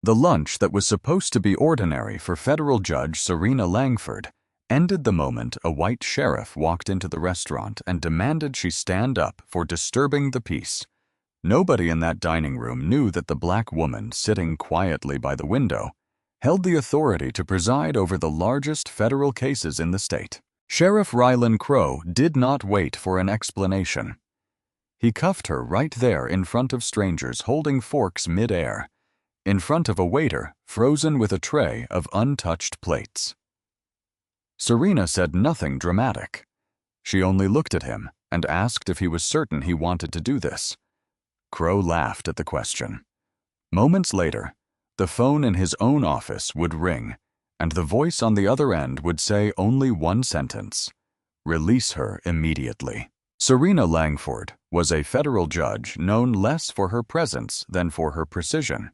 The lunch that was supposed to be ordinary for federal judge Serena Langford ended the moment a white sheriff walked into the restaurant and demanded she stand up for disturbing the peace. Nobody in that dining room knew that the black woman sitting quietly by the window held the authority to preside over the largest federal cases in the state. Sheriff Rylan Crowe did not wait for an explanation. He cuffed her right there in front of strangers holding forks mid-air, in front of a waiter frozen with a tray of untouched plates. Serena said nothing dramatic. She only looked at him and asked if he was certain he wanted to do this. Crowe laughed at the question. Moments later, the phone in his own office would ring, and the voice on the other end would say only one sentence: "Release her immediately." Serena Langford was a federal judge known less for her presence than for her precision.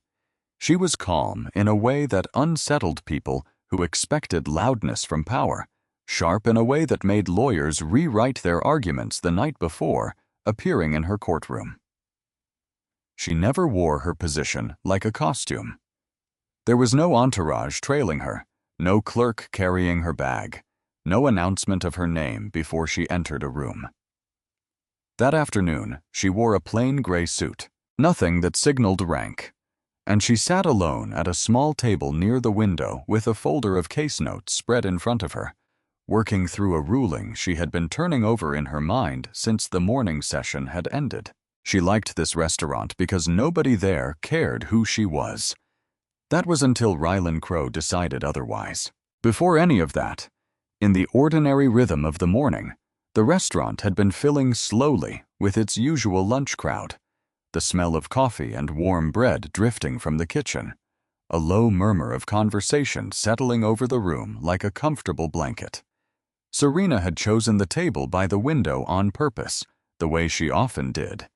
She was calm in a way that unsettled people who expected loudness from power, sharp in a way that made lawyers rewrite their arguments the night before appearing in her courtroom. She never wore her position like a costume. There was no entourage trailing her, no clerk carrying her bag, no announcement of her name before she entered a room. That afternoon, she wore a plain gray suit, nothing that signaled rank, and she sat alone at a small table near the window with a folder of case notes spread in front of her, working through a ruling she had been turning over in her mind since the morning session had ended. She liked this restaurant because nobody there cared who she was. That was until Rylan Crowe decided otherwise. Before any of that, in the ordinary rhythm of the morning, the restaurant had been filling slowly with its usual lunch crowd, the smell of coffee and warm bread drifting from the kitchen, a low murmur of conversation settling over the room like a comfortable blanket. Serena had chosen the table by the window on purpose, the way she often did,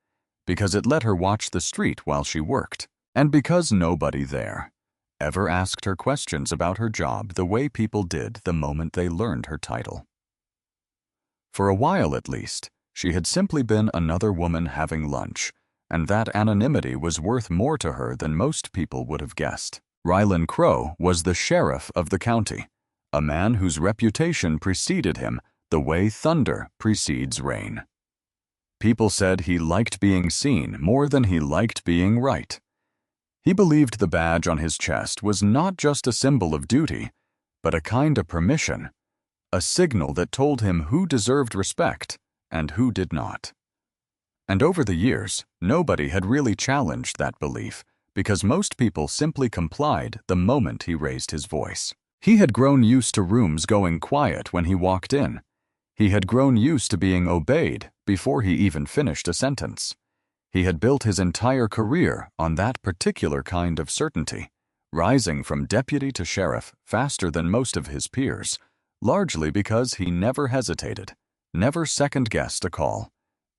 because it let her watch the street while she worked, and because nobody there ever asked her questions about her job the way people did the moment they learned her title. For a while at least, she had simply been another woman having lunch, and that anonymity was worth more to her than most people would have guessed. Rylan Crowe was the sheriff of the county, a man whose reputation preceded him the way thunder precedes rain. People said he liked being seen more than he liked being right. He believed the badge on his chest was not just a symbol of duty, but a kind of permission, a signal that told him who deserved respect and who did not. And over the years, nobody had really challenged that belief because most people simply complied the moment he raised his voice. He had grown used to rooms going quiet when he walked in. He had grown used to being obeyed before he even finished a sentence. He had built his entire career on that particular kind of certainty, rising from deputy to sheriff faster than most of his peers, largely because he never hesitated, never second-guessed a call,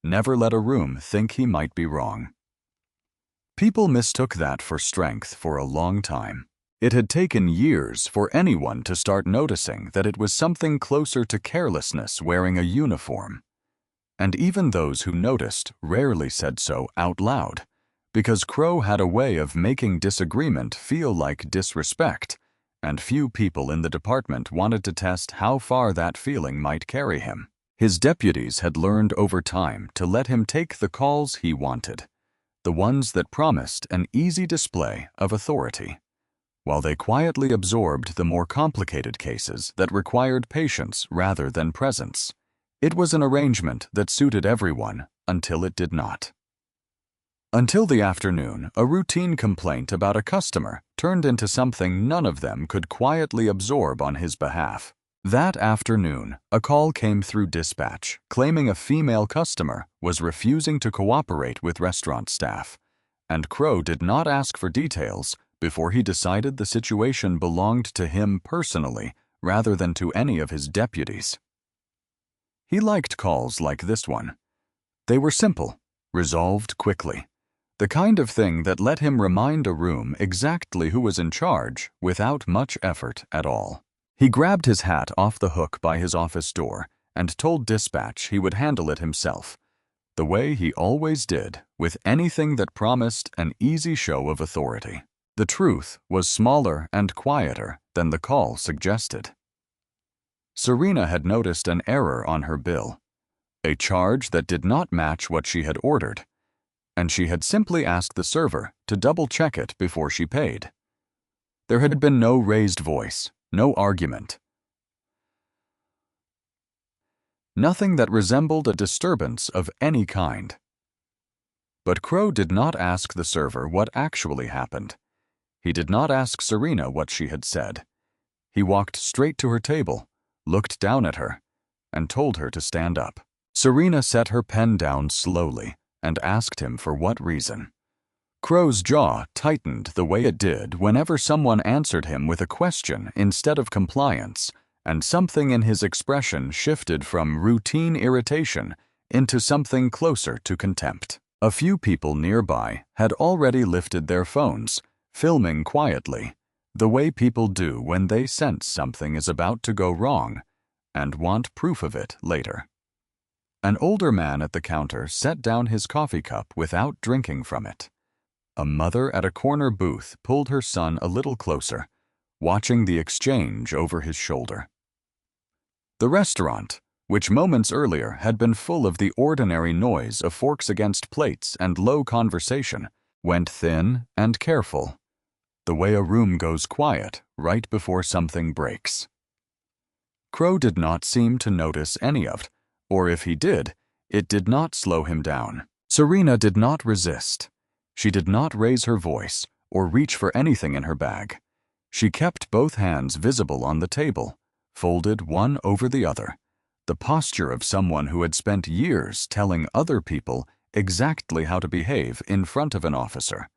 never let a room think he might be wrong. People mistook that for strength for a long time. It had taken years for anyone to start noticing that it was something closer to carelessness wearing a uniform. And even those who noticed rarely said so out loud, because Crowe had a way of making disagreement feel like disrespect, and few people in the department wanted to test how far that feeling might carry him. His deputies had learned over time to let him take the calls he wanted, the ones that promised an easy display of authority, while they quietly absorbed the more complicated cases that required patience rather than presence. It was an arrangement that suited everyone until it did not. Until the afternoon, a routine complaint about a customer turned into something none of them could quietly absorb on his behalf. That afternoon, a call came through dispatch claiming a female customer was refusing to cooperate with restaurant staff, and Crowe did not ask for details before he decided the situation belonged to him personally rather than to any of his deputies. He liked calls like this one. They were simple, resolved quickly, the kind of thing that let him remind a room exactly who was in charge without much effort at all. He grabbed his hat off the hook by his office door and told dispatch he would handle it himself, the way he always did with anything that promised an easy show of authority. The truth was smaller and quieter than the call suggested. Serena had noticed an error on her bill, a charge that did not match what she had ordered, and she had simply asked the server to double-check it before she paid. There had been no raised voice, no argument. Nothing that resembled a disturbance of any kind. But Crow did not ask the server what actually happened. He did not ask Serena what she had said. He walked straight to her table, looked down at her, and told her to stand up. Serena set her pen down slowly and asked him for what reason. Crow's jaw tightened the way it did whenever someone answered him with a question instead of compliance, and something in his expression shifted from routine irritation into something closer to contempt. A few people nearby had already lifted their phones, filming quietly, the way people do when they sense something is about to go wrong and want proof of it later. An older man at the counter set down his coffee cup without drinking from it. A mother at a corner booth pulled her son a little closer, watching the exchange over his shoulder. The restaurant, which moments earlier had been full of the ordinary noise of forks against plates and low conversation, went thin and careful, the way a room goes quiet right before something breaks. Crow did not seem to notice any of it, or if he did, it did not slow him down. Serena did not resist. She did not raise her voice or reach for anything in her bag. She kept both hands visible on the table, folded one over the other, the posture of someone who had spent years telling other people exactly how to behave in front of an officer,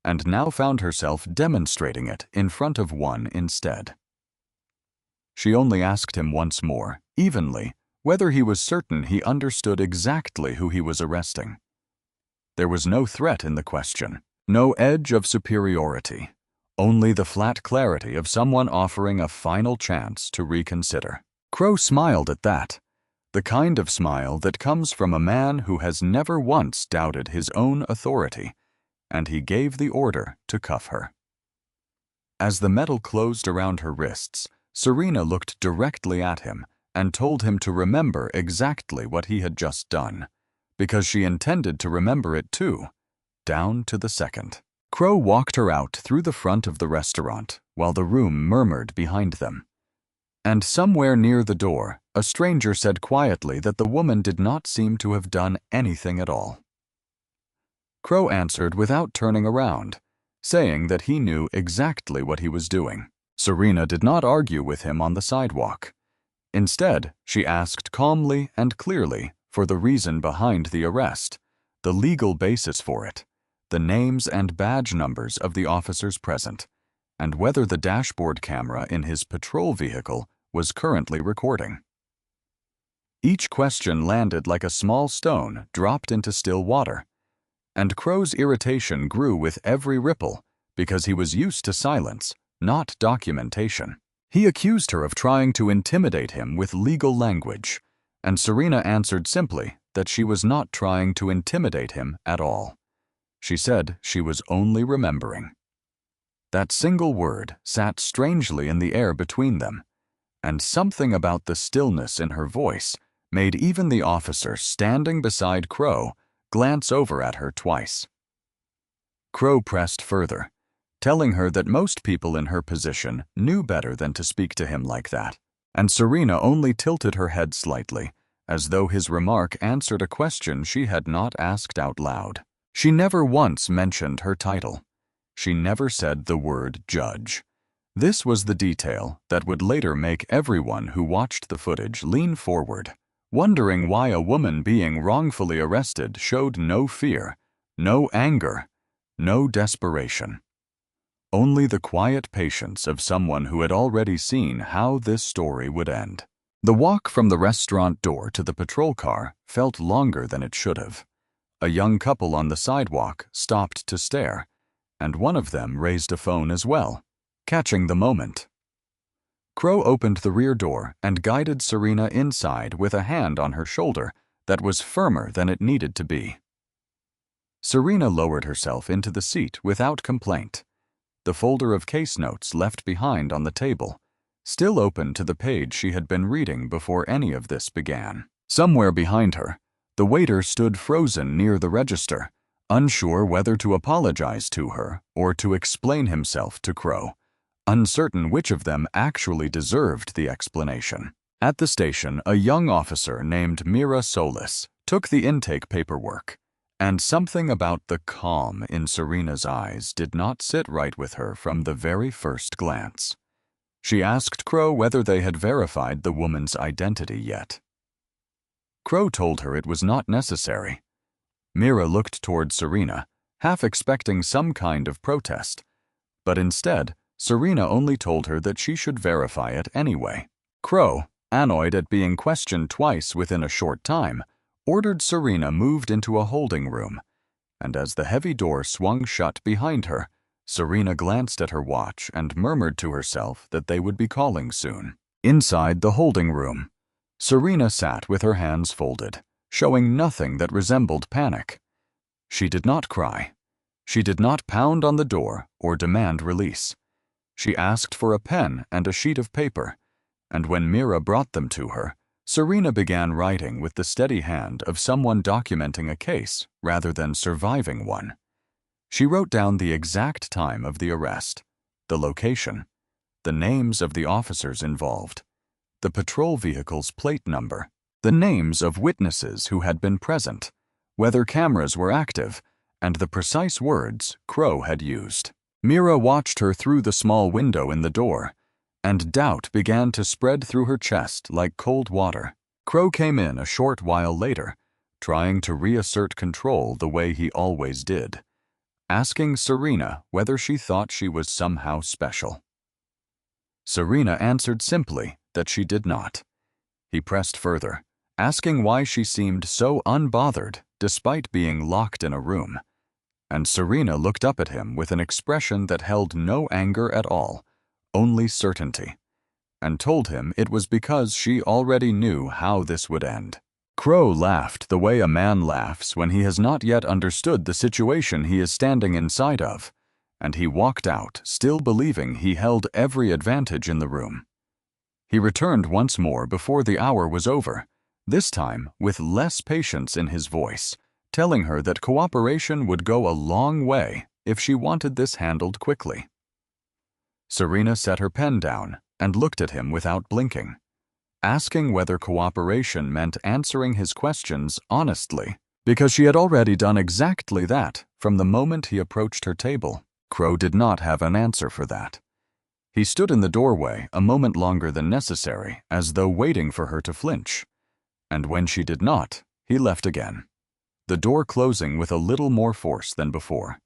and now found herself demonstrating it in front of one instead. She only asked him once more, evenly, whether he was certain he understood exactly who he was arresting. There was no threat in the question, no edge of superiority, only the flat clarity of someone offering a final chance to reconsider. Crow smiled at that, the kind of smile that comes from a man who has never once doubted his own authority, and he gave the order to cuff her. As the metal closed around her wrists, Serena looked directly at him and told him to remember exactly what he had just done, because she intended to remember it too, down to the second. Crow walked her out through the front of the restaurant while the room murmured behind them. And somewhere near the door, a stranger said quietly that the woman did not seem to have done anything at all. Crow answered without turning around, saying that he knew exactly what he was doing. Serena did not argue with him on the sidewalk. Instead, she asked calmly and clearly for the reason behind the arrest, the legal basis for it, the names and badge numbers of the officers present, and whether the dashboard camera in his patrol vehicle was currently recording. Each question landed like a small stone dropped into still water, and Crow's irritation grew with every ripple because he was used to silence, not documentation. He accused her of trying to intimidate him with legal language, and Serena answered simply that she was not trying to intimidate him at all. She said she was only remembering. That single word sat strangely in the air between them, and something about the stillness in her voice made even the officer standing beside Crow glance over at her twice. Crow pressed further, telling her that most people in her position knew better than to speak to him like that, and Serena only tilted her head slightly, as though his remark answered a question she had not asked out loud. She never once mentioned her title. She never said the word judge. This was the detail that would later make everyone who watched the footage lean forward, wondering why a woman being wrongfully arrested showed no fear, no anger, no desperation. Only the quiet patience of someone who had already seen how this story would end. The walk from the restaurant door to the patrol car felt longer than it should have. A young couple on the sidewalk stopped to stare, and one of them raised a phone as well, catching the moment. Crow opened the rear door and guided Serena inside with a hand on her shoulder that was firmer than it needed to be. Serena lowered herself into the seat without complaint. the folder of case notes left behind on the table, still open to the page she had been reading before any of this began. Somewhere behind her, the waiter stood frozen near the register, unsure whether to apologize to her or to explain himself to Crow, uncertain which of them actually deserved the explanation. At the station, a young officer named Mira Solis took the intake paperwork, and something about the calm in Serena's eyes did not sit right with her from the very first glance. She asked Crow whether they had verified the woman's identity yet. Crow told her it was not necessary. Mira looked toward Serena, half expecting some kind of protest, but instead, Serena only told her that she should verify it anyway. Crow, annoyed at being questioned twice within a short time, ordered Serena moved into a holding room, and as the heavy door swung shut behind her, Serena glanced at her watch and murmured to herself that they would be calling soon. Inside the holding room, Serena sat with her hands folded, showing nothing that resembled panic. She did not cry. She did not pound on the door or demand release. She asked for a pen and a sheet of paper, and when Mira brought them to her, Serena began writing with the steady hand of someone documenting a case rather than surviving one. She wrote down the exact time of the arrest, the location, the names of the officers involved, the patrol vehicle's plate number, the names of witnesses who had been present, whether cameras were active, and the precise words Crow had used. Mira watched her through the small window in the door, and doubt began to spread through her chest like cold water. Crow came in a short while later, trying to reassert control the way he always did, asking Serena whether she thought she was somehow special. Serena answered simply that she did not. He pressed further, asking why she seemed so unbothered despite being locked in a room, and Serena looked up at him with an expression that held no anger at all, only certainty, and told him it was because she already knew how this would end. Crow laughed the way a man laughs when he has not yet understood the situation he is standing inside of, and he walked out, still believing he held every advantage in the room. He returned once more before the hour was over, this time with less patience in his voice, telling her that cooperation would go a long way if she wanted this handled quickly. Serena set her pen down and looked at him without blinking, asking whether cooperation meant answering his questions honestly, because she had already done exactly that from the moment he approached her table. Crow did not have an answer for that. He stood in the doorway a moment longer than necessary, as though waiting for her to flinch, and when she did not, he left again, the door closing with a little more force than before.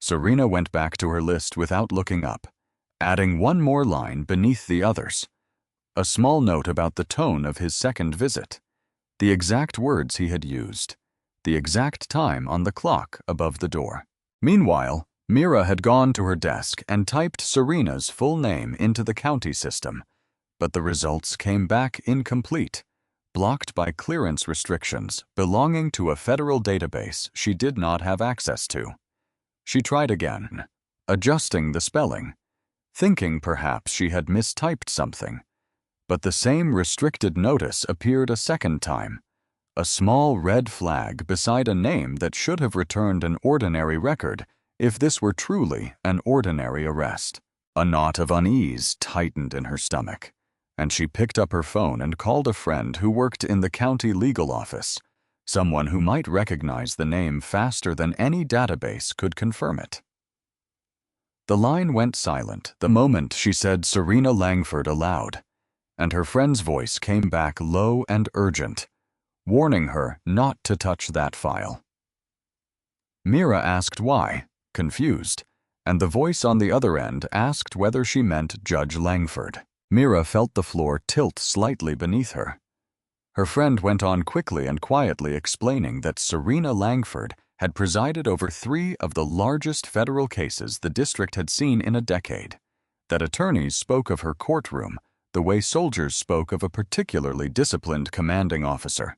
Serena went back to her list without looking up, adding one more line beneath the others, a small note about the tone of his second visit, the exact words he had used, the exact time on the clock above the door. Meanwhile, Mira had gone to her desk and typed Serena's full name into the county system, but the results came back incomplete, blocked by clearance restrictions belonging to a federal database she did not have access to. She tried again, adjusting the spelling, thinking perhaps she had mistyped something, but the same restricted notice appeared a second time, a small red flag beside a name that should have returned an ordinary record if this were truly an ordinary arrest. A knot of unease tightened in her stomach, and she picked up her phone and called a friend who worked in the county legal office, someone who might recognize the name faster than any database could confirm it. The line went silent the moment she said Serena Langford aloud, and her friend's voice came back low and urgent, warning her not to touch that file. Mira asked why, confused, and the voice on the other end asked whether she meant Judge Langford. Mira felt the floor tilt slightly beneath her. Her friend went on quickly and quietly explaining that Serena Langford had presided over 3 of the largest federal cases the district had seen in a decade, that attorneys spoke of her courtroom the way soldiers spoke of a particularly disciplined commanding officer,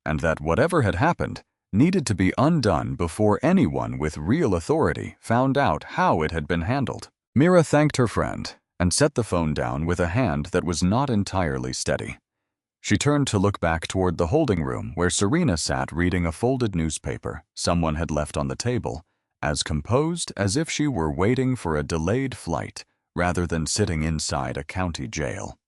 and that whatever had happened needed to be undone before anyone with real authority found out how it had been handled. Mira thanked her friend and set the phone down with a hand that was not entirely steady. She turned to look back toward the holding room where Serena sat reading a folded newspaper someone had left on the table, as composed as if she were waiting for a delayed flight rather than sitting inside a county jail.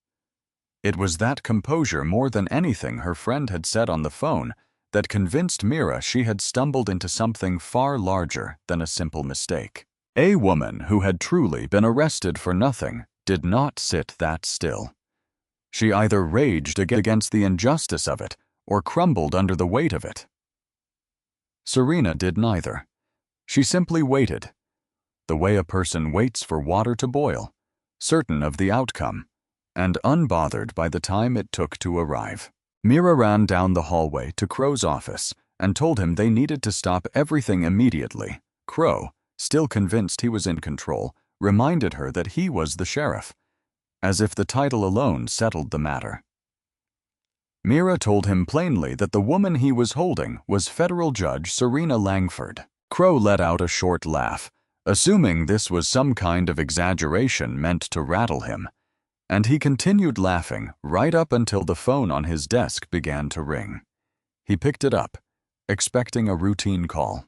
It was that composure more than anything her friend had said on the phone that convinced Mira she had stumbled into something far larger than a simple mistake. A woman who had truly been arrested for nothing did not sit that still. She either raged against the injustice of it or crumbled under the weight of it. Serena did neither. She simply waited, the way a person waits for water to boil, certain of the outcome, and unbothered by the time it took to arrive. Mira ran down the hallway to Crow's office and told him they needed to stop everything immediately. Crow, still convinced he was in control, reminded her that he was the sheriff, as if the title alone settled the matter. Mira told him plainly that the woman he was holding was federal judge Serena Langford. Crow let out a short laugh, assuming this was some kind of exaggeration meant to rattle him, and he continued laughing right up until the phone on his desk began to ring. He picked it up, expecting a routine call.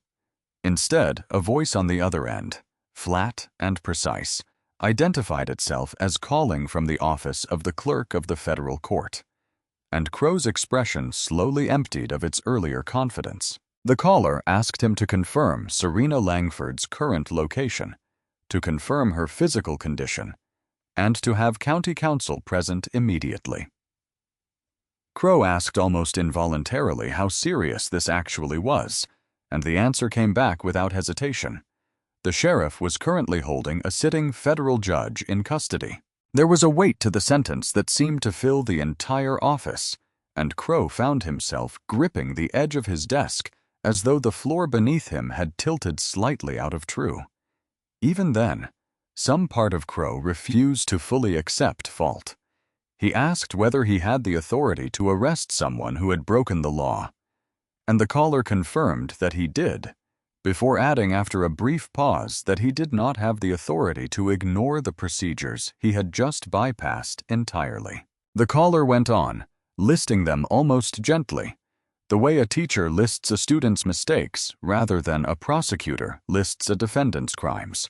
Instead, a voice on the other end, flat and precise, identified itself as calling from the office of the clerk of the federal court, and Crow's expression slowly emptied of its earlier confidence. The caller asked him to confirm Serena Langford's current location, to confirm her physical condition, and to have county counsel present immediately. Crow asked almost involuntarily how serious this actually was, and the answer came back without hesitation. The sheriff was currently holding a sitting federal judge in custody. There was a weight to the sentence that seemed to fill the entire office, and Crow found himself gripping the edge of his desk as though the floor beneath him had tilted slightly out of true. Even then, some part of Crow refused to fully accept fault. He asked whether he had the authority to arrest someone who had broken the law, and the caller confirmed that he did, before adding after a brief pause that he did not have the authority to ignore the procedures he had just bypassed entirely. The caller went on, listing them almost gently, the way a teacher lists a student's mistakes rather than a prosecutor lists a defendant's crimes.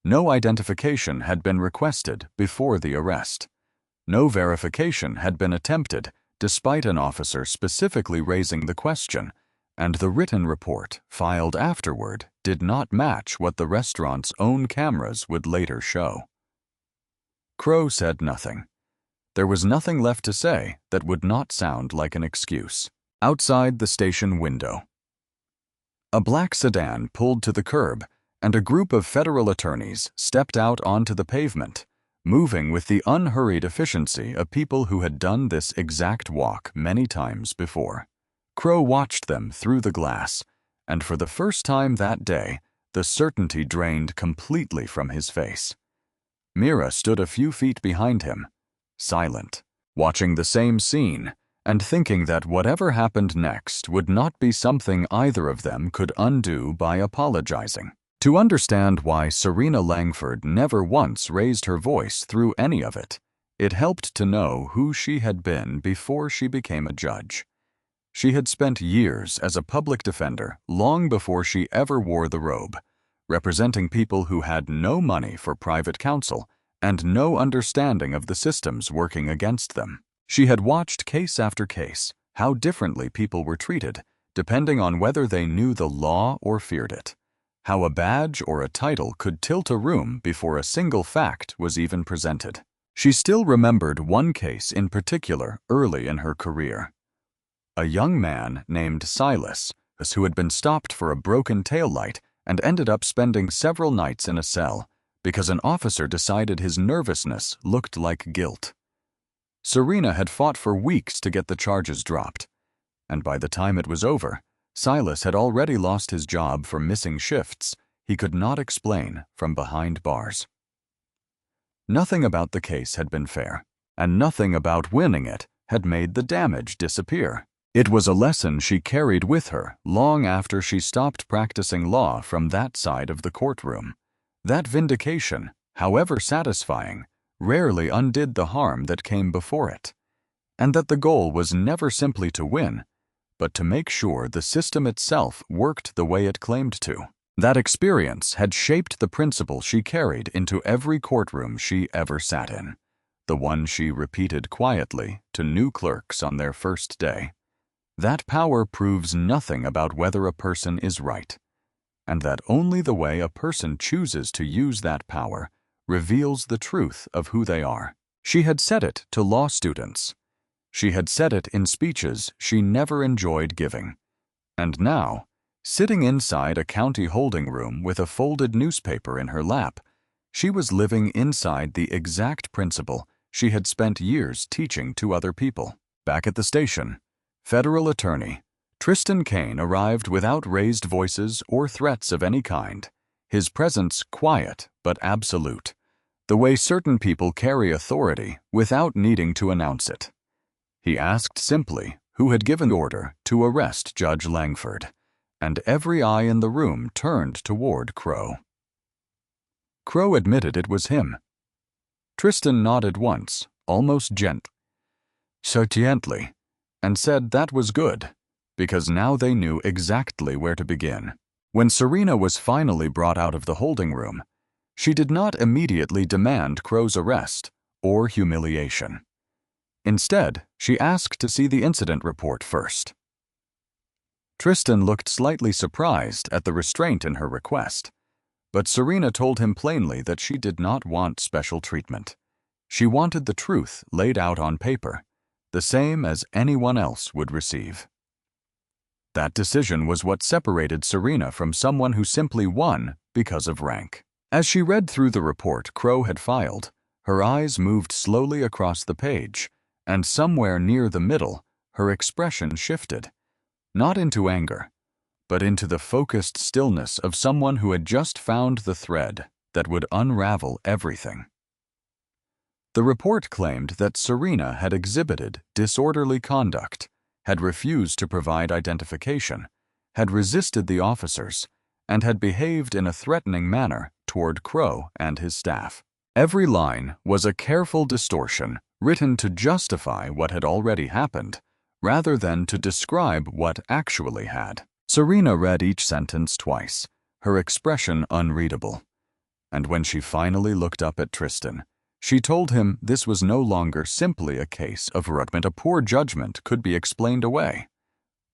No identification had been requested before the arrest. No verification had been attempted, despite an officer specifically raising the question, and the written report filed afterward did not match what the restaurant's own cameras would later show. Crow said nothing. There was nothing left to say that would not sound like an excuse. Outside the station window, a black sedan pulled to the curb, and a group of federal attorneys stepped out onto the pavement, moving with the unhurried efficiency of people who had done this exact walk many times before. Crow watched them through the glass, and for the first time that day, the certainty drained completely from his face. Mira stood a few feet behind him, silent, watching the same scene, and thinking that whatever happened next would not be something either of them could undo by apologizing. To understand why Serena Langford never once raised her voice through any of it, it helped to know who she had been before she became a judge. She had spent years as a public defender long before she ever wore the robe, representing people who had no money for private counsel and no understanding of the systems working against them. She had watched case after case how differently people were treated, depending on whether they knew the law or feared it, how a badge or a title could tilt a room before a single fact was even presented. She still remembered one case in particular early in her career. A young man named Silas, who had been stopped for a broken taillight and ended up spending several nights in a cell because an officer decided his nervousness looked like guilt. Serena had fought for weeks to get the charges dropped, and by the time it was over, Silas had already lost his job for missing shifts he could not explain from behind bars. Nothing about the case had been fair, and nothing about winning it had made the damage disappear. It was a lesson she carried with her long after she stopped practicing law from that side of the courtroom. That vindication however satisfying, rarely undid the harm that came before it, and that the goal was never simply to win, but to make sure the system itself worked the way it claimed to. That experience had shaped the principle she carried into every courtroom she ever sat in, the one she repeated quietly to new clerks on their first day. That power proves nothing about whether a person is right, and that only the way a person chooses to use that power reveals the truth of who they are. She had said it to law students. She had said it in speeches she never enjoyed giving. And now, sitting inside a county holding room with a folded newspaper in her lap, she was living inside the exact principle she had spent years teaching to other people. Back at the station, federal attorney Tristan Kane arrived without raised voices or threats of any kind, his presence quiet but absolute, the way certain people carry authority without needing to announce it. He asked simply who had given order to arrest Judge Langford, and every eye in the room turned toward Crow. Crow admitted it was him. Tristan nodded once, almost gently, and said that was good, because now they knew exactly where to begin. When Serena was finally brought out of the holding room, she did not immediately demand Crow's arrest or humiliation. Instead, she asked to see the incident report first. Tristan looked slightly surprised at the restraint in her request, but Serena told him plainly that she did not want special treatment. She wanted the truth laid out on paper, the same as anyone else would receive. That decision was what separated Serena from someone who simply won because of rank. As she read through the report Crow had filed, her eyes moved slowly across the page, and somewhere near the middle, her expression shifted, not into anger, but into the focused stillness of someone who had just found the thread that would unravel everything. The report claimed that Serena had exhibited disorderly conduct, had refused to provide identification, had resisted the officers, and had behaved in a threatening manner toward Crow and his staff. Every line was a careful distortion written to justify what had already happened, rather than to describe what actually had. Serena read each sentence twice, her expression unreadable. And when she finally looked up at Tristan, she told him this was no longer simply a case of rudiment. A poor judgment could be explained away.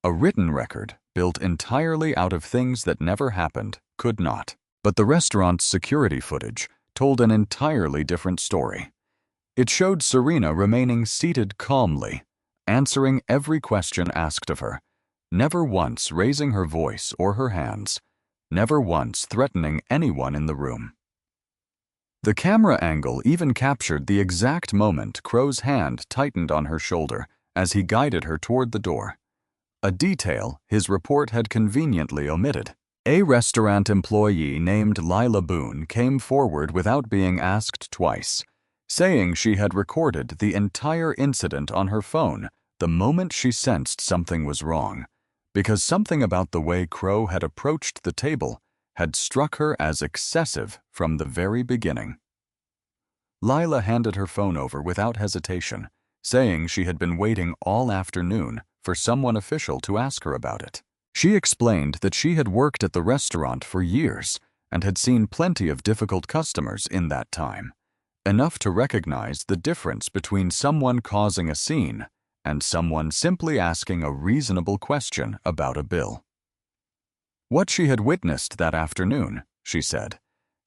A written record, built entirely out of things that never happened, could not. But the restaurant's security footage told an entirely different story. It showed Serena remaining seated calmly, answering every question asked of her, never once raising her voice or her hands, never once threatening anyone in the room. The camera angle even captured the exact moment Crow's hand tightened on her shoulder as he guided her toward the door, a detail his report had conveniently omitted. A restaurant employee named Lila Boone came forward without being asked twice, saying she had recorded the entire incident on her phone the moment she sensed something was wrong, because something about the way Crow had approached the table had struck her as excessive from the very beginning. Lila handed her phone over without hesitation, saying she had been waiting all afternoon for someone official to ask her about it. She explained that she had worked at the restaurant for years and had seen plenty of difficult customers in that time, enough to recognize the difference between someone causing a scene and someone simply asking a reasonable question about a bill. What she had witnessed that afternoon, she said,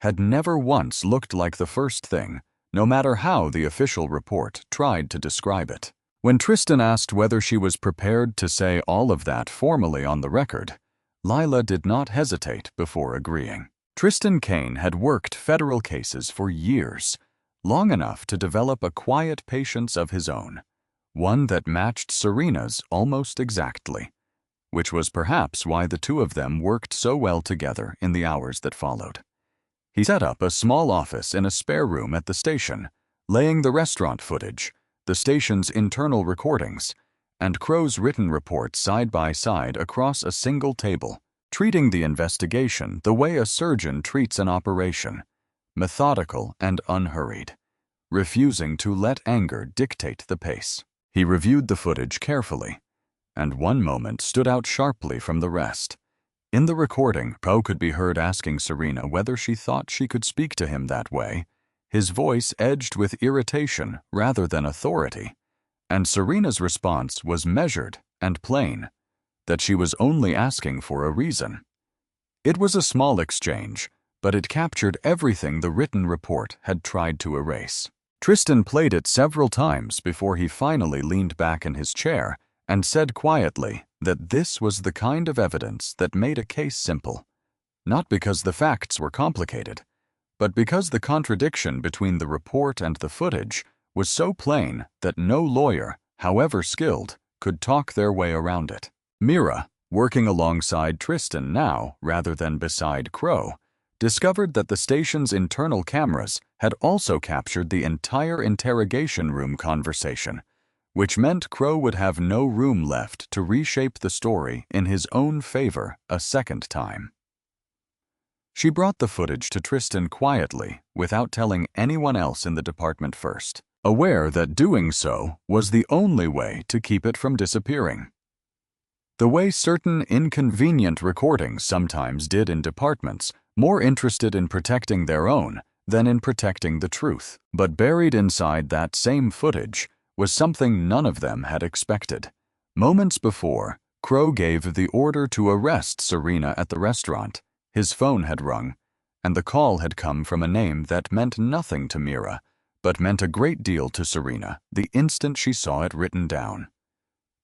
had never once looked like the first thing, no matter how the official report tried to describe it. When Tristan asked whether she was prepared to say all of that formally on the record, Lila did not hesitate before agreeing. Tristan Kane had worked federal cases for years, long enough to develop a quiet patience of his own, one that matched Serena's almost exactly, which was perhaps why the two of them worked so well together in the hours that followed. He set up a small office in a spare room at the station, laying the restaurant footage, the station's internal recordings, and Crow's written report side by side across a single table, treating the investigation the way a surgeon treats an operation, methodical and unhurried, refusing to let anger dictate the pace. He reviewed the footage carefully, and one moment stood out sharply from the rest. In the recording, Crow could be heard asking Serena whether she thought she could speak to him that way, his voice edged with irritation rather than authority, and Serena's response was measured and plain, that she was only asking for a reason. It was a small exchange, but it captured everything the written report had tried to erase. Tristan played it several times before he finally leaned back in his chair and said quietly that this was the kind of evidence that made a case simple, not because the facts were complicated, but because the contradiction between the report and the footage was so plain that no lawyer, however skilled, could talk their way around it. Mira, working alongside Tristan now rather than beside Crow, discovered that the station's internal cameras had also captured the entire interrogation room conversation, which meant Crow would have no room left to reshape the story in his own favor a second time. She brought the footage to Tristan quietly, without telling anyone else in the department first, aware that doing so was the only way to keep it from disappearing. The way certain inconvenient recordings sometimes did in departments, more interested in protecting their own than in protecting the truth. But buried inside that same footage was something none of them had expected. Moments before, Crow gave the order to arrest Serena at the restaurant. His phone had rung, and the call had come from a name that meant nothing to Mira, but meant a great deal to Serena the instant she saw it written down.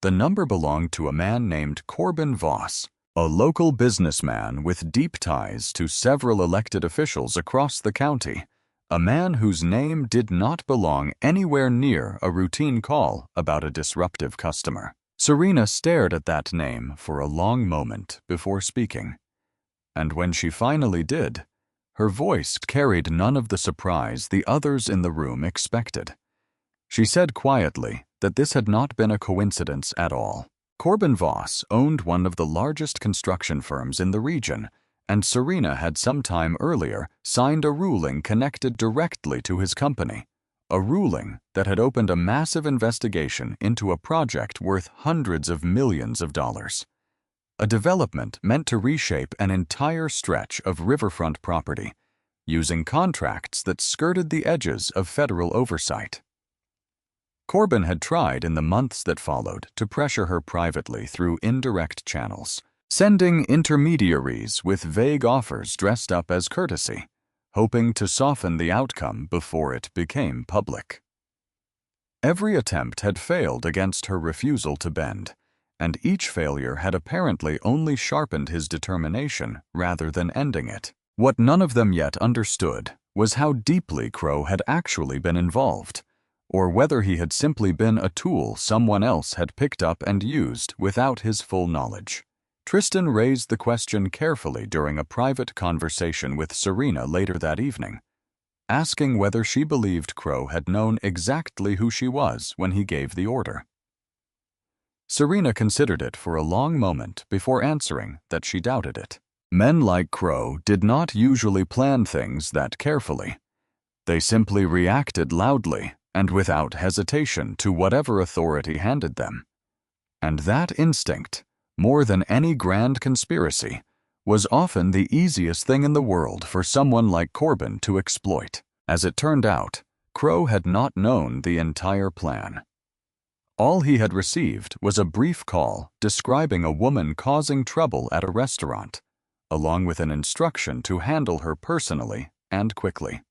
The number belonged to a man named Corbin Voss, a local businessman with deep ties to several elected officials across the county, a man whose name did not belong anywhere near a routine call about a disruptive customer. Serena stared at that name for a long moment before speaking, and when she finally did, her voice carried none of the surprise the others in the room expected. She said quietly that this had not been a coincidence at all. Corbin Voss owned one of the largest construction firms in the region, and Serena had some time earlier signed a ruling connected directly to his company, a ruling that had opened a massive investigation into a project worth hundreds of millions of dollars. A development meant to reshape an entire stretch of riverfront property, using contracts that skirted the edges of federal oversight. Corbin had tried in the months that followed to pressure her privately through indirect channels, sending intermediaries with vague offers dressed up as courtesy, hoping to soften the outcome before it became public. Every attempt had failed against her refusal to bend, and each failure had apparently only sharpened his determination rather than ending it. What none of them yet understood was how deeply Crow had actually been involved, or whether he had simply been a tool someone else had picked up and used without his full knowledge. Tristan raised the question carefully during a private conversation with Serena later that evening, asking whether she believed Crow had known exactly who she was when he gave the order. Serena considered it for a long moment before answering that she doubted it. Men like Crow did not usually plan things that carefully. They simply reacted loudly and without hesitation to whatever authority handed them. And that instinct, more than any grand conspiracy, was often the easiest thing in the world for someone like Corbin to exploit. As it turned out, Crow had not known the entire plan. All he had received was a brief call describing a woman causing trouble at a restaurant, along with an instruction to handle her personally and quickly.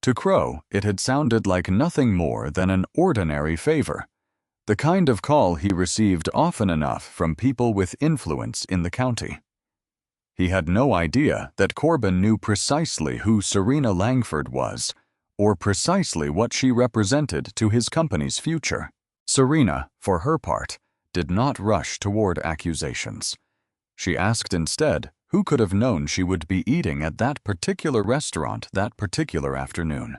To Crow, it had sounded like nothing more than an ordinary favor, the kind of call he received often enough from people with influence in the county. He had no idea that Corbin knew precisely who Serena Langford was, or precisely what she represented to his company's future. Serena, for her part, did not rush toward accusations. She asked instead who could have known she would be eating at that particular restaurant that particular afternoon.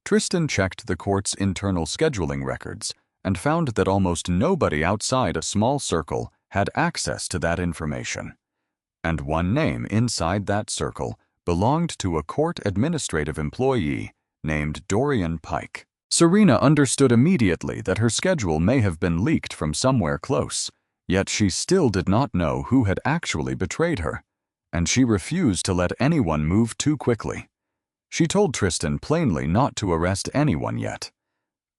Tristan checked the court's internal scheduling records and found that almost nobody outside a small circle had access to that information, and one name inside that circle belonged to a court administrative employee named Dorian Pike. Serena understood immediately that her schedule may have been leaked from somewhere close, yet she still did not know who had actually betrayed her, and she refused to let anyone move too quickly. She told Tristan plainly not to arrest anyone yet.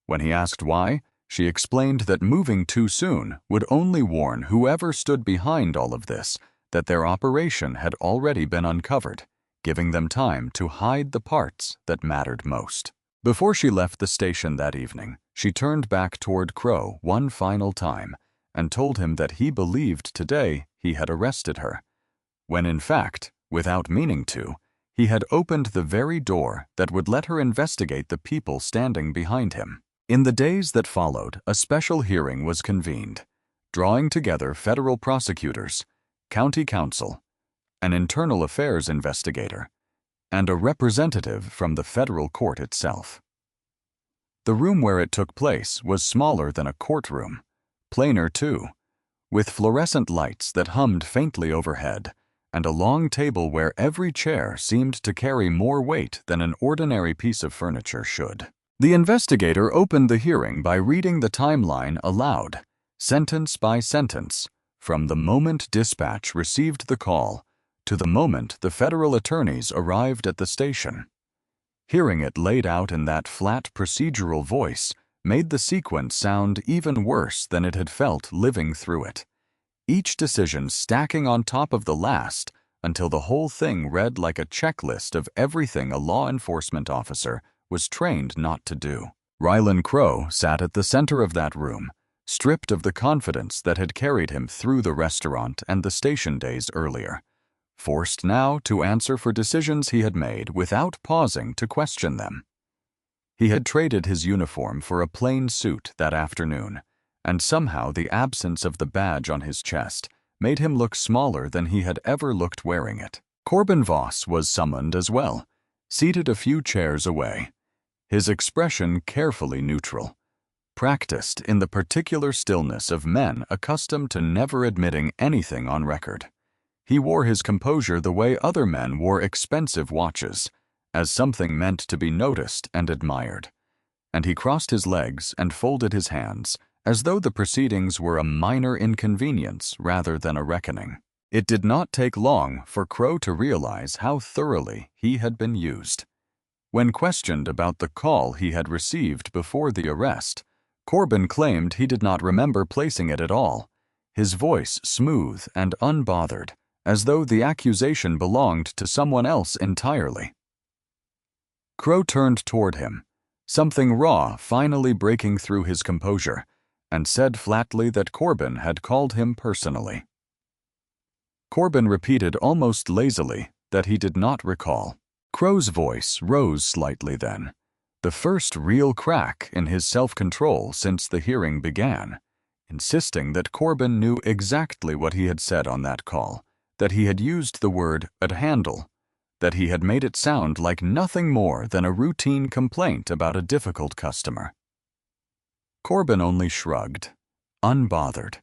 When he asked why, she explained that moving too soon would only warn whoever stood behind all of this that their operation had already been uncovered, giving them time to hide the parts that mattered most. Before she left the station that evening, she turned back toward Crow one final time and told him that he believed today he had arrested her, when in fact, without meaning to, he had opened the very door that would let her investigate the people standing behind him. In the days that followed, a special hearing was convened, drawing together federal prosecutors, county counsel, an internal affairs investigator, and a representative from the federal court itself. The room where it took place was smaller than a courtroom, plainer too, with fluorescent lights that hummed faintly overhead, and a long table where every chair seemed to carry more weight than an ordinary piece of furniture should. The investigator opened the hearing by reading the timeline aloud, sentence by sentence, from the moment dispatch received the call to the moment the federal attorneys arrived at the station. Hearing it laid out in that flat procedural voice made the sequence sound even worse than it had felt living through it, each decision stacking on top of the last until the whole thing read like a checklist of everything a law enforcement officer was trained not to do. Rylan Crow sat at the center of that room, stripped of the confidence that had carried him through the restaurant and the station days earlier, forced now to answer for decisions he had made without pausing to question them. He had traded his uniform for a plain suit that afternoon, and somehow the absence of the badge on his chest made him look smaller than he had ever looked wearing it. Corbin Voss was summoned as well, seated a few chairs away, his expression carefully neutral, practiced in the particular stillness of men accustomed to never admitting anything on record. He wore his composure the way other men wore expensive watches, as something meant to be noticed and admired, and he crossed his legs and folded his hands, as though the proceedings were a minor inconvenience rather than a reckoning. It did not take long for Crow to realize how thoroughly he had been used. When questioned about the call he had received before the arrest, Corbin claimed he did not remember placing it at all, his voice smooth and unbothered, as though the accusation belonged to someone else entirely. Crow turned toward him, something raw finally breaking through his composure, and said flatly that Corbin had called him personally. Corbin repeated almost lazily that he did not recall. Crow's voice rose slightly then, the first real crack in his self-control since the hearing began, insisting that Corbin knew exactly what he had said on that call, that he had used the word "a handle," that he had made it sound like nothing more than a routine complaint about a difficult customer. Corbin only shrugged, unbothered,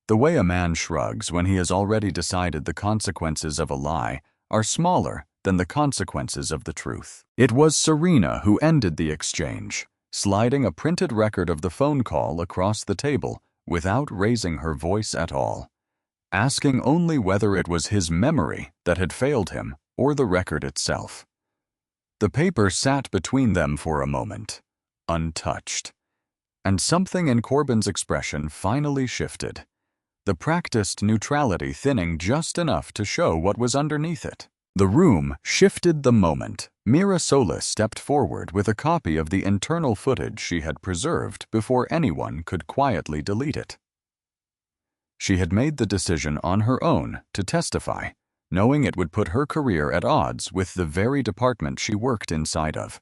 the way a man shrugs when he has already decided the consequences of a lie are smaller than the consequences of the truth. It was Serena who ended the exchange, sliding a printed record of the phone call across the table without raising her voice at all, asking only whether it was his memory that had failed him or the record itself. The paper sat between them for a moment, untouched, and something in Corbin's expression finally shifted, the practiced neutrality thinning just enough to show what was underneath it. The room shifted the moment Mira Solis stepped forward with a copy of the internal footage she had preserved before anyone could quietly delete it. She had made the decision on her own to testify, knowing it would put her career at odds with the very department she worked inside of,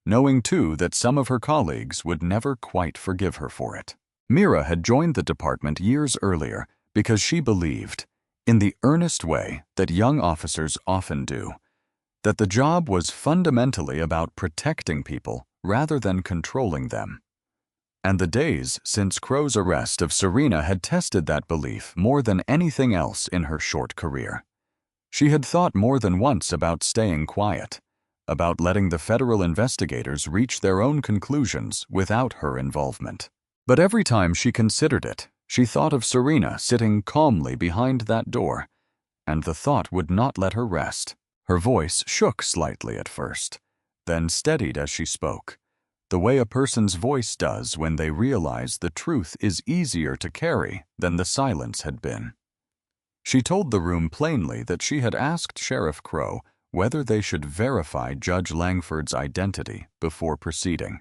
knowing too that some of her colleagues would never quite forgive her for it. Mira had joined the department years earlier because she believed, in the earnest way that young officers often do, that the job was fundamentally about protecting people rather than controlling them. And the days since Crow's arrest of Serena had tested that belief more than anything else in her short career. She had thought more than once about staying quiet, about letting the federal investigators reach their own conclusions without her involvement. But every time she considered it, she thought of Serena sitting calmly behind that door, and the thought would not let her rest. Her voice shook slightly at first, then steadied as she spoke, the way a person's voice does when they realize the truth is easier to carry than the silence had been. She told the room plainly that she had asked Sheriff Crow whether they should verify Judge Langford's identity before proceeding,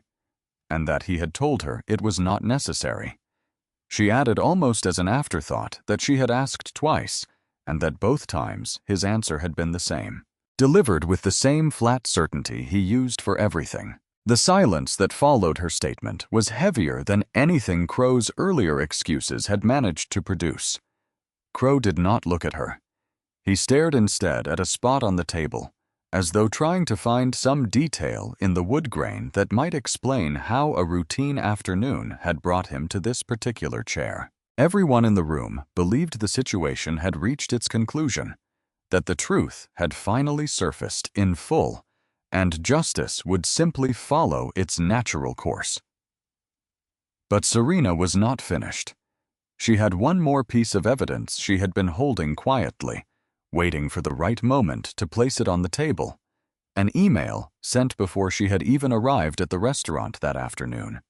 and that he had told her it was not necessary. She added almost as an afterthought that she had asked twice, and that both times his answer had been the same, delivered with the same flat certainty he used for everything. The silence that followed her statement was heavier than anything Crow's earlier excuses had managed to produce. Crow did not look at her. He stared instead at a spot on the table, as though trying to find some detail in the wood grain that might explain how a routine afternoon had brought him to this particular chair. Everyone in the room believed the situation had reached its conclusion, that the truth had finally surfaced in full, and justice would simply follow its natural course. But Serena was not finished. She had one more piece of evidence she had been holding quietly, waiting for the right moment to place it on the table, an email sent before she had even arrived at the restaurant that afternoon.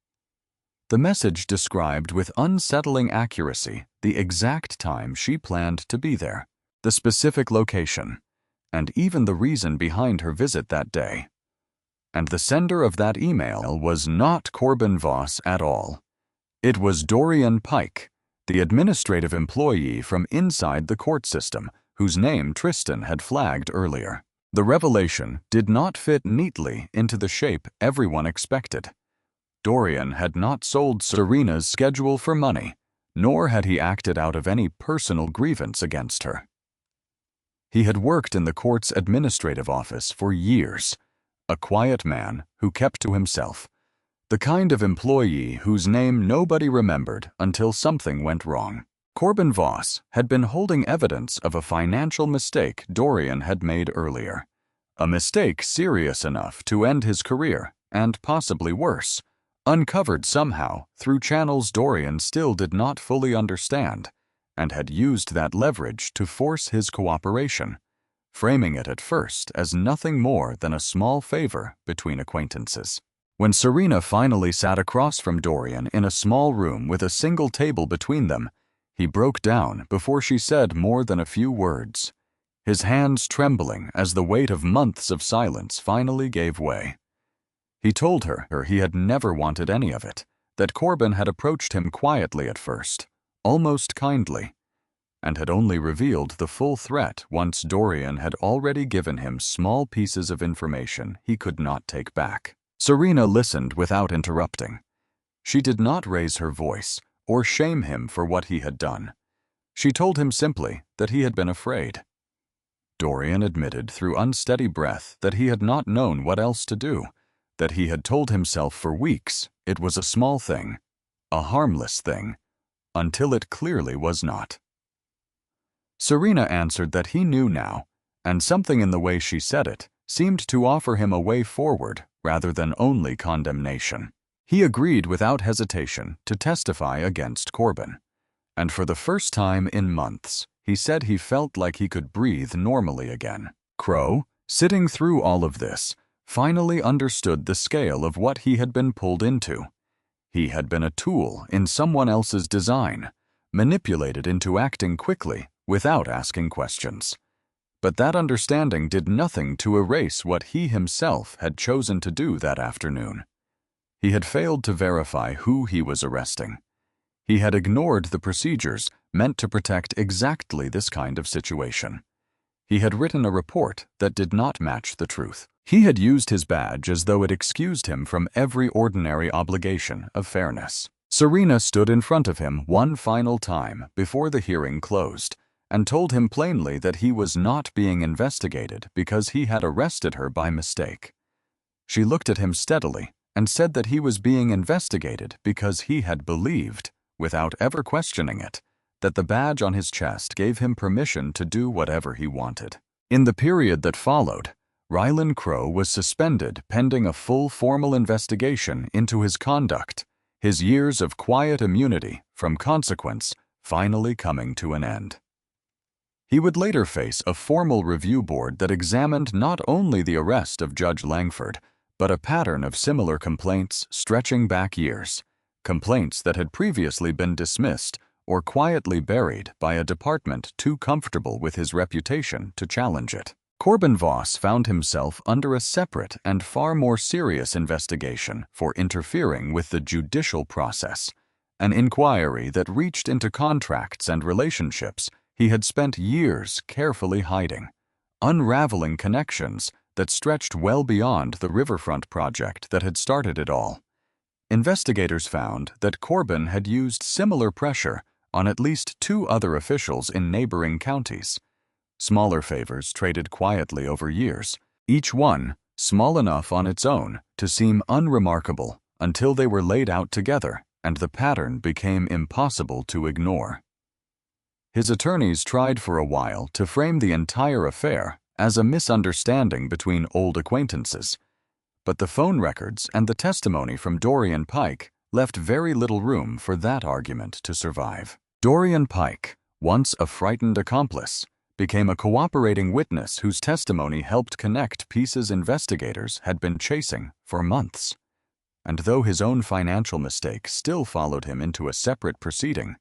The message described with unsettling accuracy the exact time she planned to be there, the specific location, and even the reason behind her visit that day. And the sender of that email was not Corbin Voss at all. It was Dorian Pike, the administrative employee from inside the court system, whose name Tristan had flagged earlier. The revelation did not fit neatly into the shape everyone expected. Dorian had not sold Serena's schedule for money, nor had he acted out of any personal grievance against her. He had worked in the court's administrative office for years, a quiet man who kept to himself, the kind of employee whose name nobody remembered until something went wrong. Corbin Voss had been holding evidence of a financial mistake Dorian had made earlier, a mistake serious enough to end his career, and possibly worse, uncovered somehow through channels Dorian still did not fully understand, and had used that leverage to force his cooperation, framing it at first as nothing more than a small favor between acquaintances. When Serena finally sat across from Dorian in a small room with a single table between them, he broke down before she said more than a few words, his hands trembling as the weight of months of silence finally gave way. He told her he had never wanted any of it, that Corbin had approached him quietly at first, almost kindly, and had only revealed the full threat once Dorian had already given him small pieces of information he could not take back. Serena listened without interrupting. She did not raise her voice or shame him for what he had done. She told him simply that he had been afraid. Dorian admitted through unsteady breath that he had not known what else to do, that he had told himself for weeks it was a small thing, a harmless thing, until it clearly was not. Serena answered that he knew now, and something in the way she said it seemed to offer him a way forward rather than only condemnation. He agreed without hesitation to testify against Corbin, and for the first time in months, he said he felt like he could breathe normally again. Crow, sitting through all of this, finally understood the scale of what he had been pulled into. He had been a tool in someone else's design, manipulated into acting quickly without asking questions. But that understanding did nothing to erase what he himself had chosen to do that afternoon. He had failed to verify who he was arresting. He had ignored the procedures meant to protect exactly this kind of situation. He had written a report that did not match the truth. He had used his badge as though it excused him from every ordinary obligation of fairness. Serena stood in front of him one final time before the hearing closed, and told him plainly that he was not being investigated because he had arrested her by mistake. She looked at him steadily and said that he was being investigated because he had believed, without ever questioning it, that the badge on his chest gave him permission to do whatever he wanted. In the period that followed, Rylan Crowe was suspended pending a full formal investigation into his conduct, his years of quiet immunity from consequence finally coming to an end. He would later face a formal review board that examined not only the arrest of Judge Langford, but a pattern of similar complaints stretching back years, complaints that had previously been dismissed or quietly buried by a department too comfortable with his reputation to challenge it. Corbin Voss found himself under a separate and far more serious investigation for interfering with the judicial process, an inquiry that reached into contracts and relationships he had spent years carefully hiding, unraveling connections that stretched well beyond the riverfront project that had started it all. Investigators found that Corbin had used similar pressure on at least 2 other officials in neighboring counties. Smaller favors traded quietly over years, each one small enough on its own to seem unremarkable until they were laid out together and the pattern became impossible to ignore. His attorneys tried for a while to frame the entire affair as a misunderstanding between old acquaintances, but the phone records and the testimony from Dorian Pike left very little room for that argument to survive. Dorian Pike, once a frightened accomplice, became a cooperating witness whose testimony helped connect pieces investigators had been chasing for months. And though his own financial mistake still followed him into a separate proceeding,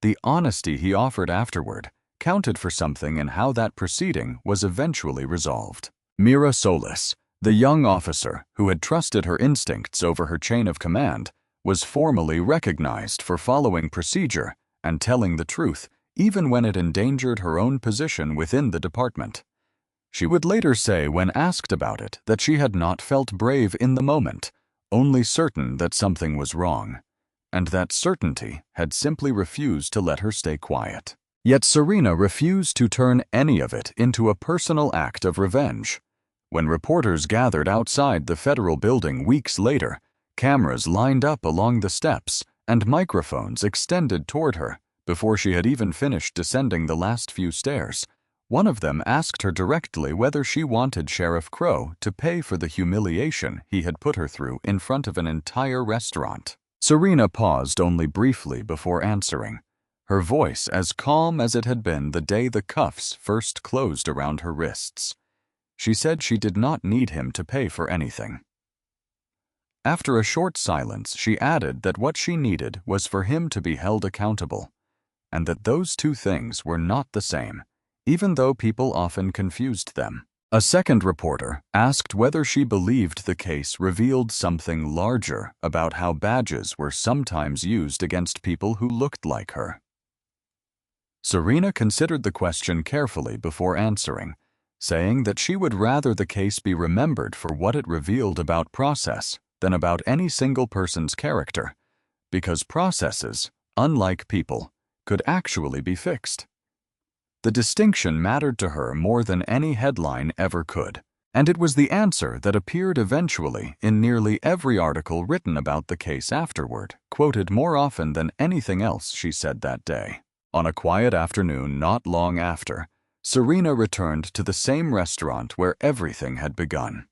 the honesty he offered afterward counted for something in how that proceeding was eventually resolved. Mira Solis, the young officer who had trusted her instincts over her chain of command, was formally recognized for following procedure and telling the truth, even when it endangered her own position within the department. She would later say when asked about it that she had not felt brave in the moment, only certain that something was wrong, and that certainty had simply refused to let her stay quiet. Yet Serena refused to turn any of it into a personal act of revenge. When reporters gathered outside the federal building weeks later, cameras lined up along the steps and microphones extended toward her before she had even finished descending the last few stairs. One of them asked her directly whether she wanted Sheriff Crowe to pay for the humiliation he had put her through in front of an entire restaurant. Serena paused only briefly before answering, her voice as calm as it had been the day the cuffs first closed around her wrists. She said she did not need him to pay for anything. After a short silence, she added that what she needed was for him to be held accountable, and that those two things were not the same, even though people often confused them. A second reporter asked whether she believed the case revealed something larger about how badges were sometimes used against people who looked like her. Serena considered the question carefully before answering, saying that she would rather the case be remembered for what it revealed about process than about any single person's character, because processes, unlike people, could actually be fixed. The distinction mattered to her more than any headline ever could, and it was the answer that appeared eventually in nearly every article written about the case afterward, quoted more often than anything else she said that day. On a quiet afternoon not long after, Serena returned to the same restaurant where everything had begun.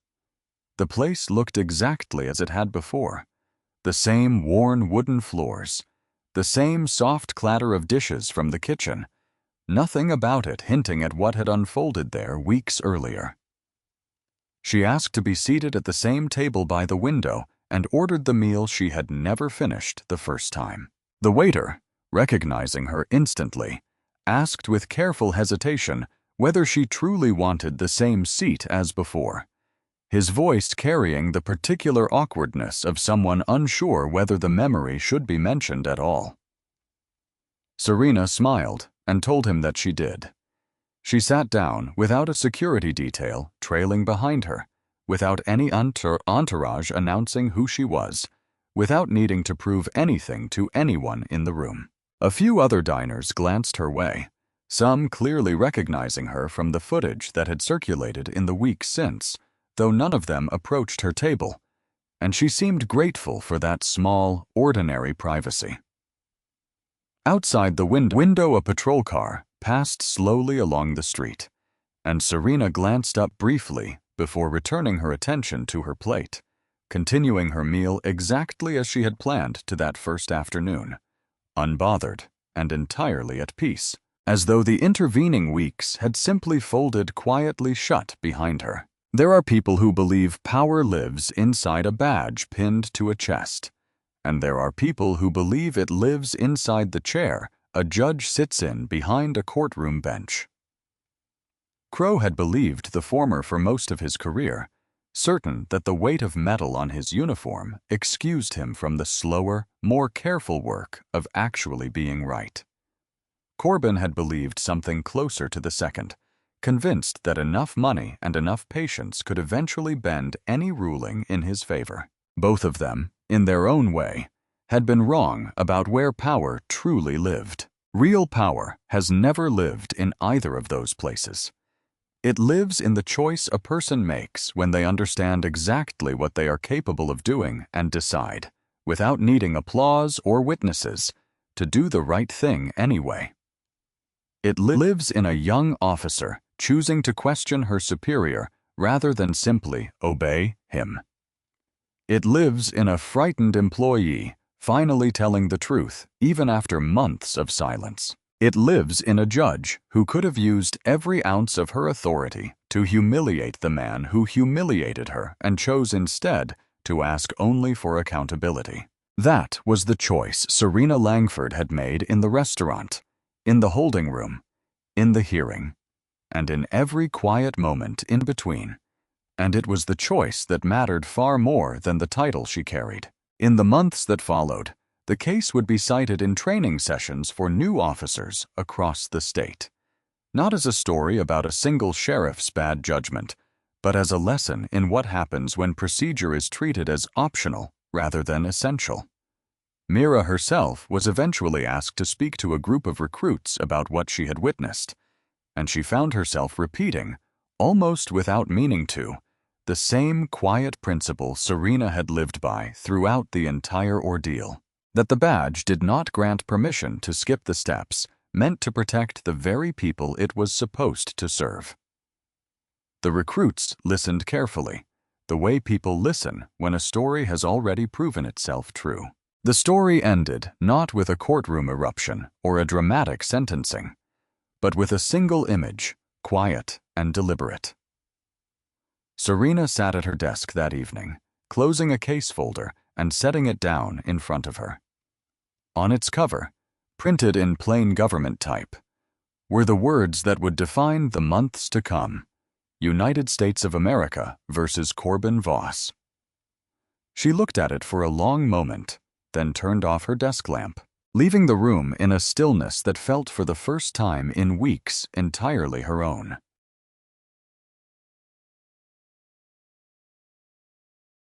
The place looked exactly as it had before, the same worn wooden floors, the same soft clatter of dishes from the kitchen, nothing about it hinting at what had unfolded there weeks earlier. She asked to be seated at the same table by the window and ordered the meal she had never finished the first time. The waiter, recognizing her instantly, asked with careful hesitation whether she truly wanted the same seat as before, his voice carrying the particular awkwardness of someone unsure whether the memory should be mentioned at all. Serena smiled and told him that she did. She sat down without a security detail trailing behind her, without any entourage announcing who she was, without needing to prove anything to anyone in the room. A few other diners glanced her way, some clearly recognizing her from the footage that had circulated in the weeks since, though none of them approached her table, and she seemed grateful for that small, ordinary privacy. Outside the window, a patrol car passed slowly along the street, and Serena glanced up briefly before returning her attention to her plate, continuing her meal exactly as she had planned to that first afternoon, unbothered and entirely at peace, as though the intervening weeks had simply folded quietly shut behind her. There are people who believe power lives inside a badge pinned to a chest, and there are people who believe it lives inside the chair a judge sits in behind a courtroom bench. Crow had believed the former for most of his career, certain that the weight of metal on his uniform excused him from the slower, more careful work of actually being right. Corbin had believed something closer to the second, convinced that enough money and enough patience could eventually bend any ruling in his favor. Both of them, in their own way, had been wrong about where power truly lived. Real power has never lived in either of those places. It lives in the choice a person makes when they understand exactly what they are capable of doing and decide, without needing applause or witnesses, to do the right thing anyway. It lives in a young officer choosing to question her superior rather than simply obey him. It lives in a frightened employee finally telling the truth even after months of silence. It lives in a judge who could have used every ounce of her authority to humiliate the man who humiliated her and chose instead to ask only for accountability. That was the choice Serena Langford had made in the restaurant, in the holding room, in the hearing, and in every quiet moment in between. And it was the choice that mattered far more than the title she carried. In the months that followed, the case would be cited in training sessions for new officers across the state, not as a story about a single sheriff's bad judgment, but as a lesson in what happens when procedure is treated as optional rather than essential. Mira herself was eventually asked to speak to a group of recruits about what she had witnessed, and she found herself repeating, almost without meaning to, the same quiet principle Serena had lived by throughout the entire ordeal. That the badge did not grant permission to skip the steps meant to protect the very people it was supposed to serve. The recruits listened carefully, the way people listen when a story has already proven itself true. The story ended not with a courtroom eruption or a dramatic sentencing, but with a single image, quiet and deliberate. Serena sat at her desk that evening, closing a case folder and setting it down in front of her. On its cover, printed in plain government type, were the words that would define the months to come: United States of America versus Corbin Voss. She looked at it for a long moment, then turned off her desk lamp, leaving the room in a stillness that felt for the first time in weeks entirely her own.